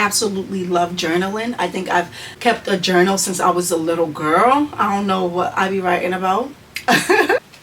absolutely love journaling. I think I've kept a journal since I was a little girl. I don't know what I be writing about.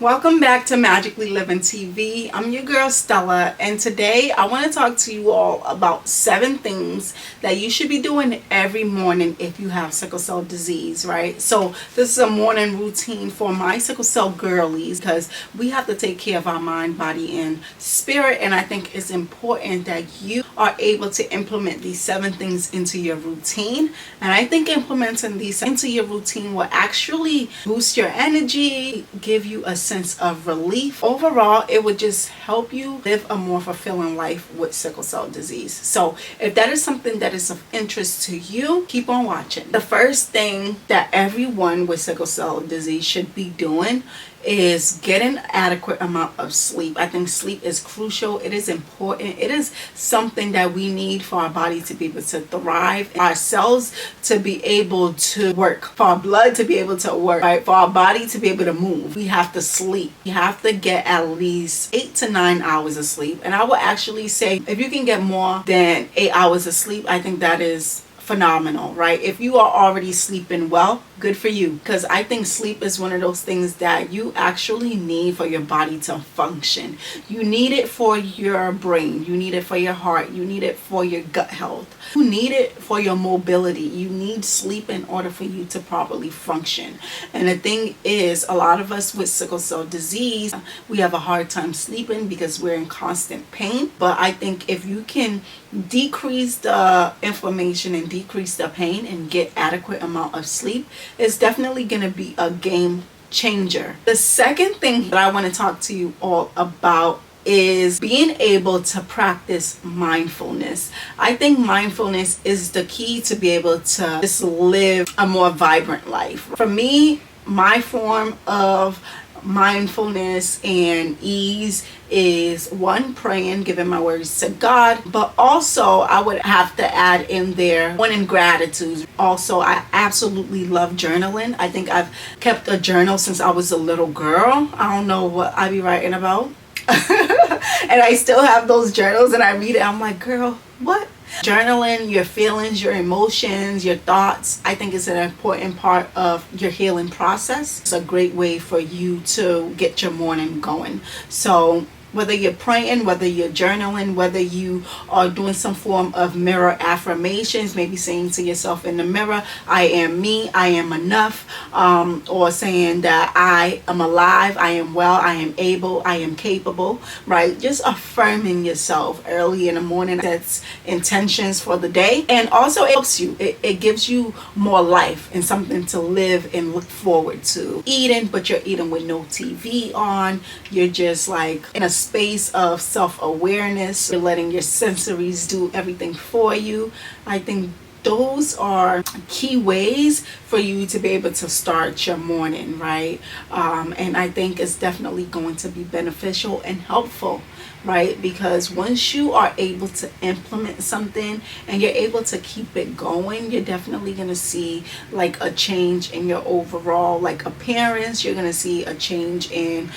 Welcome back to Magically Living TV. I'm your girl Stella, and today I want to talk to you all about 7 things that you should be doing every morning if you have sickle cell disease, right? So this is a morning routine for my sickle cell girlies because we have to take care of our mind, body, and spirit, and I think it's important that you are able to implement these 7 things into your routine. And I think implementing these into your routine will actually boost your energy, give you a sense of relief. Overall, it would just help you live a more fulfilling life with sickle cell disease. So if that is something that is of interest to you, keep on watching. The first thing that everyone with sickle cell disease should be doing is get an adequate amount of sleep. I think sleep is crucial. It is important. It is something that we need for our body to be able to thrive, our cells to be able to work, for our blood to be able to work, right? For our body to be able to move. We have to sleep. You have to get at least 8 to 9 hours of sleep. And I would actually say if you can get more than 8 hours of sleep, I think that is phenomenal, right? If you are already sleeping well, good for you, because I think sleep is one of those things that you actually need for your body to function. You need it for your brain, you need it for your heart, you need it for your gut health, you need it for your mobility. You need sleep in order for you to properly function. And the thing is, a lot of us with sickle cell disease, we have a hard time sleeping because we're in constant pain. But I think if you can decrease the inflammation and decrease the pain and get adequate amount of sleep, it's definitely going to be a game changer. The second thing that I want to talk to you all about is being able to practice mindfulness. I think mindfulness is the key to be able to just live a more vibrant life. For me, my form of mindfulness and ease is 1, praying, giving my words to God, but also I would have to add in there 1, in gratitude. Also, I absolutely love journaling. I think I've kept a journal since I was a little girl. I don't know what I be writing about. And I still have those journals and I read it. I'm like, girl, what? Journaling your feelings, your emotions, your thoughts, I think is an important part of your healing process. It's a great way for you to get your morning going. So whether you're praying, whether you're journaling, whether you are doing some form of mirror affirmations, maybe saying to yourself in the mirror, I am me, I am enough, or saying that I am alive, I am well, I am able, I am capable, right? Just affirming yourself early in the morning. That's intentions for the day. And also it helps you. It gives you more life and something to live and look forward to. Eating, but you're eating with no TV on. You're just like in a space of self-awareness. You're letting your sensories do everything for you. I think those are key ways for you to be able to start your morning, right? And I think it's definitely going to be beneficial and helpful, right? Because once you are able to implement something and you're able to keep it going, you're definitely going to see like a change in your overall like appearance. You're going to see a change in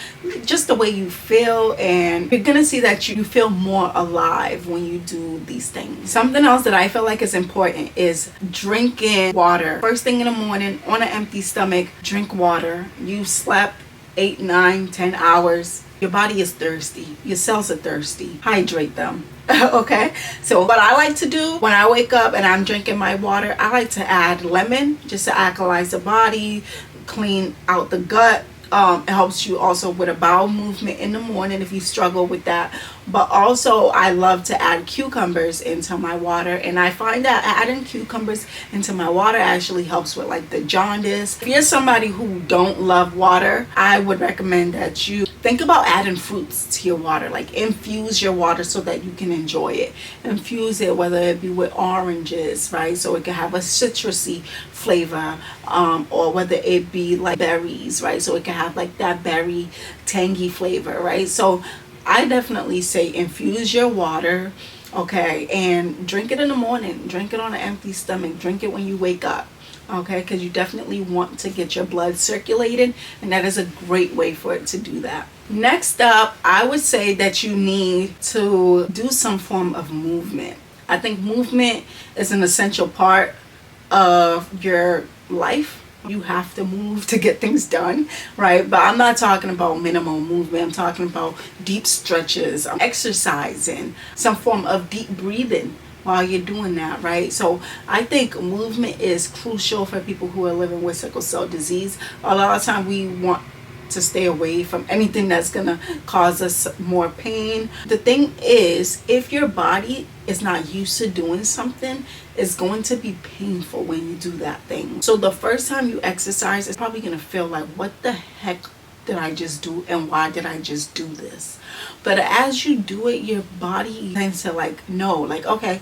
just the way you feel, and you're going to see that you feel more alive when you do these things. Something else that I feel like is important is drinking water. First thing in the morning on an empty stomach, drink water. You slept 8, 9, 10 hours. Your body is thirsty. Your cells are thirsty. Hydrate them. Okay? So what I like to do when I wake up and I'm drinking my water, I like to add lemon just to alkalize the body, clean out the gut. It helps you also with a bowel movement in the morning if you struggle with that. But also I love to add cucumbers into my water, and I find that adding cucumbers into my water actually helps with like the jaundice. If you're somebody who don't love water, I would recommend that you think about adding fruits to your water. Like infuse your water so that you can enjoy it. Infuse it, whether it be with oranges, right? So it can have a citrusy flavor, or whether it be like berries, right? So it can have like that berry tangy flavor, right? So I definitely say infuse your water, okay, and drink it in the morning. Drink it on an empty stomach. Drink it when you wake up, okay, because you definitely want to get your blood circulated, and that is a great way for it to do that. Next up, I would say that you need to do some form of movement. I think movement is an essential part of your life. You have to move to get things done, right? But I'm not talking about minimal movement. I'm talking about deep stretches, exercising, some form of deep breathing while you're doing that, right? So I think movement is crucial for people who are living with sickle cell disease. A lot of time we want to stay away from anything that's gonna cause us more pain. The thing is, if your body is not used to doing something, it's going to be painful when you do that thing. So the first time you exercise, it's probably gonna feel like, what the heck did I just do, and why did I just do this? But as you do it, your body tends to like know, like, okay,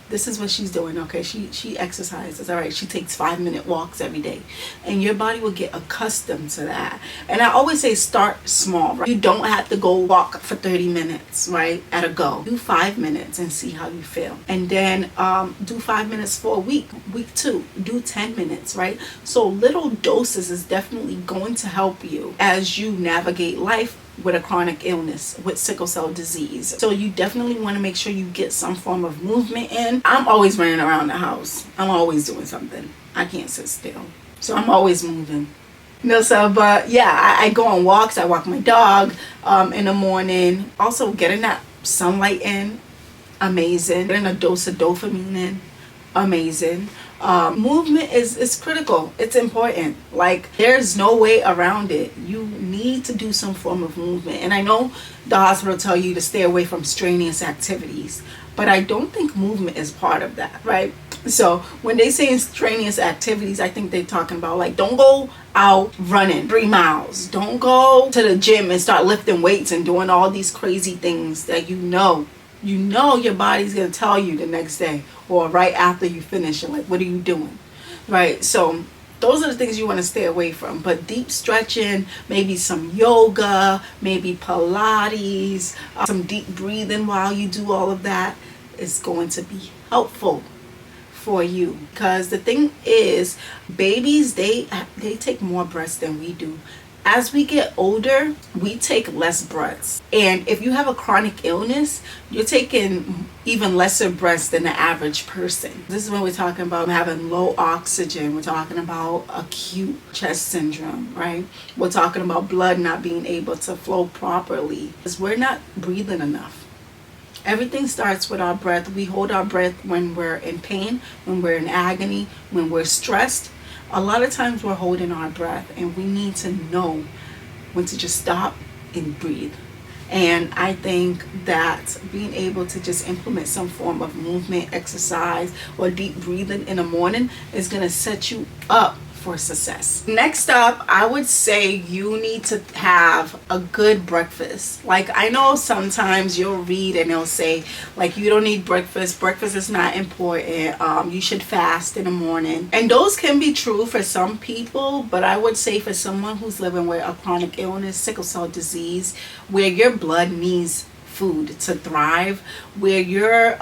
this is what she's doing. Okay, she exercises. All right, she takes 5-minute walks every day, and your body will get accustomed to that. And I always say start small, right? You don't have to go walk for 30 minutes, right, at a go. Do 5 minutes and see how you feel, and then do 5 minutes for a week. Week 2, do 10 minutes, right? So little doses is definitely going to help you as you navigate life with a chronic illness, with sickle cell disease. So you definitely want to make sure you get some form of movement in. I'm always running around the house. I'm always doing something. I can't sit still. So I'm always moving. No, so, but yeah, I go on walks. I walk my dog in the morning. Also getting that sunlight in, amazing. Getting a dose of dopamine in, amazing. Movement is critical. It's important. Like, there's no way around it. You need to do some form of movement. And I know the hospital tell you to stay away from strenuous activities, but I don't think movement is part of that, right? So when they say strenuous activities, I think they're talking about, like, don't go out running 3 miles. Don't go to the gym and start lifting weights and doing all these crazy things that you know your body's going to tell you the next day or right after you finish. You're like, what are you doing, right? So those are the things you want to stay away from. But deep stretching, maybe some yoga, maybe Pilates, some deep breathing while you do all of that is going to be helpful for you. Because the thing is, babies, they take more breaths than we do. As we get older, we take less breaths. And if you have a chronic illness, you're taking even lesser breaths than the average person. This is when we're talking about having low oxygen. We're talking about acute chest syndrome, right? We're talking about blood not being able to flow properly because we're not breathing enough. Everything starts with our breath. We hold our breath when we're in pain, when we're in agony, when we're stressed. A lot of times we're holding our breath, and we need to know when to just stop and breathe. And I think that being able to just implement some form of movement, exercise, or deep breathing in the morning is going to set you up for success. Next up, I would say you need to have a good breakfast. Like, I know sometimes you'll read and they'll say, like, you don't need breakfast. Breakfast is not important. You should fast in the morning. And those can be true for some people, but I would say for someone who's living with a chronic illness, sickle cell disease, where your blood needs food to thrive, where your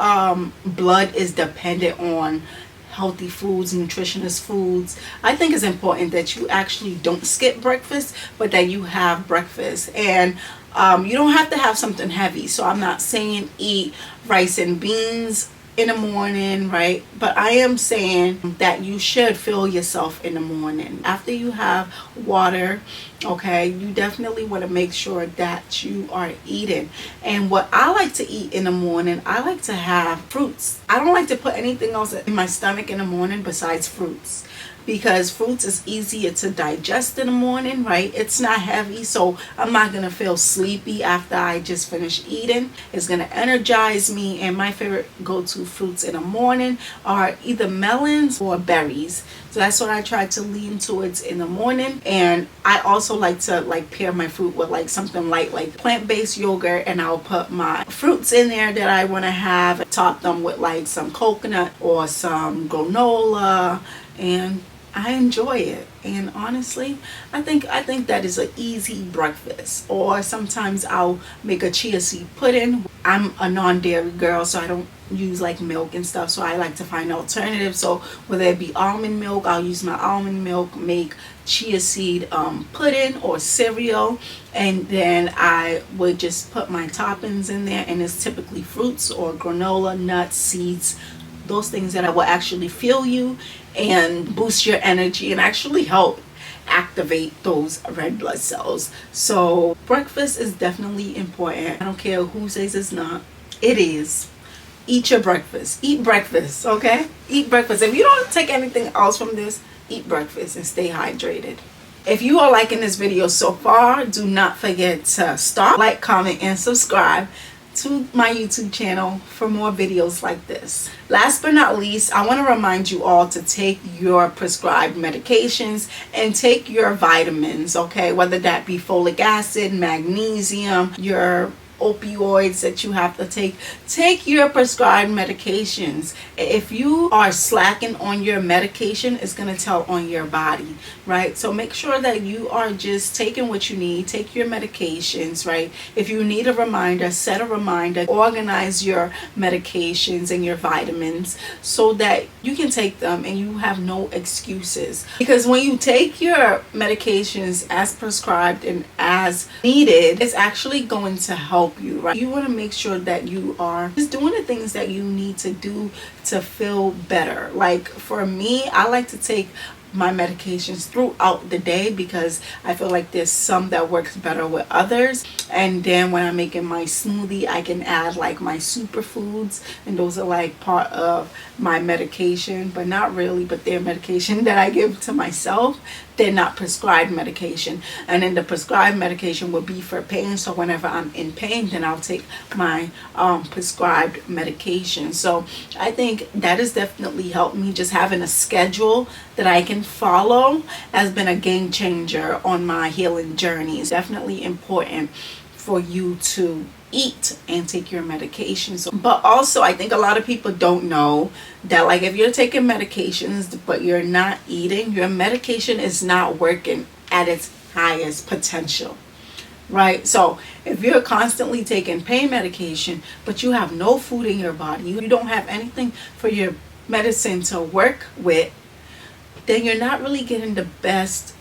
blood is dependent on healthy foods, nutritious foods, I think it's important that you actually don't skip breakfast, but that you have breakfast. And you don't have to have something heavy. So I'm not saying eat rice and beans in the morning, right? But I am saying that you should fill yourself in the morning. After you have water, okay, you definitely want to make sure that you are eating. And what I like to eat in the morning, I like to have fruits. I don't like to put anything else in my stomach in the morning besides fruits, because fruits is easier to digest in the morning, right? It's not heavy, so I'm not gonna feel sleepy after I just finish eating. It's gonna energize me. And my favorite go-to fruits in the morning are either melons or berries. So that's what I try to lean towards in the morning. And I also like to pair my fruit with like something light, like plant-based yogurt, and I'll put my fruits in there that I want to have, top them with like some coconut or some granola, and I enjoy it. And honestly, I think that is an easy breakfast. Or sometimes I'll make a chia seed pudding. I'm a non-dairy girl, so I don't use like milk and stuff, so I like to find alternatives. So whether it be almond milk, I'll use my almond milk, make chia seed pudding or cereal, and then I would just put my toppings in there, and it's typically fruits or granola, nuts, seeds, those things that will actually fill you and boost your energy and actually help activate those red blood cells. So breakfast is definitely important. I don't care who says it's not. It is. Eat your breakfast. Eat breakfast, okay? Eat breakfast. If you don't take anything else from this, eat breakfast and stay hydrated. If you are liking this video so far, do not forget to stop, like, comment, and subscribe to my YouTube channel for more videos like this. Last but not least, I want to remind you all to take your prescribed medications and take your vitamins, okay? Whether that be folic acid, magnesium, your opioids that you have to take your prescribed medications. If you are slacking on your medication, it's going to tell on your body, right? So make sure that you are just taking what you need. Take your medications, right? If you need a reminder, set a reminder. Organize your medications and your vitamins so that you can take them and you have no excuses. Because when you take your medications as prescribed and as needed, it's actually going to help you, right? You want to make sure that you are just doing the things that you need to do to feel better. Like for me, I like to take my medications throughout the day because I feel like there's some that works better with others. And then when I'm making my smoothie, I can add like my superfoods, and those are like part of my medication, but not really, but they're medication that I give to myself. They're not prescribed medication. And then the prescribed medication will be for pain, so whenever I'm in pain, then I'll take my prescribed medication. So I think that has definitely helped me. Just having a schedule that I can follow has been a game changer on my healing journey. It's definitely important for you to eat and take your medications. But also, I think a lot of people don't know that, like, if you're taking medications but you're not eating, your medication is not working at its highest potential, right? So if you're constantly taking pain medication but you have no food in your body, you don't have anything for your medicine to work with, then you're not really getting the best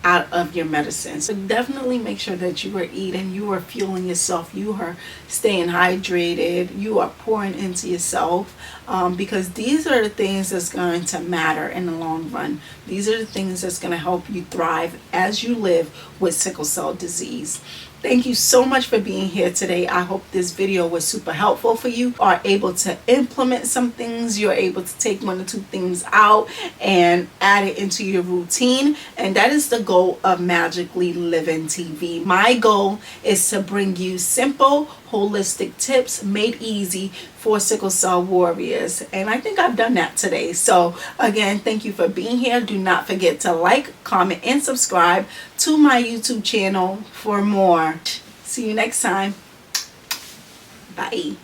out of your medicine. So definitely make sure that you are eating, you are fueling yourself, you are staying hydrated, you are pouring into yourself, because these are the things that's going to matter in the long run. These are the things that's going to help you thrive as you live with sickle cell disease. Thank you so much for being here today. I hope this video was super helpful for you. Are able to implement some things. You're able to take one or two things out and add it into your routine. And that is the goal of Magically Living TV. My goal is to bring you simple, holistic tips made easy for sickle cell warriors, and I think I've done that today. So again, thank you for being here. Do not forget to like, comment, and subscribe to my YouTube channel for more. See you next time. Bye.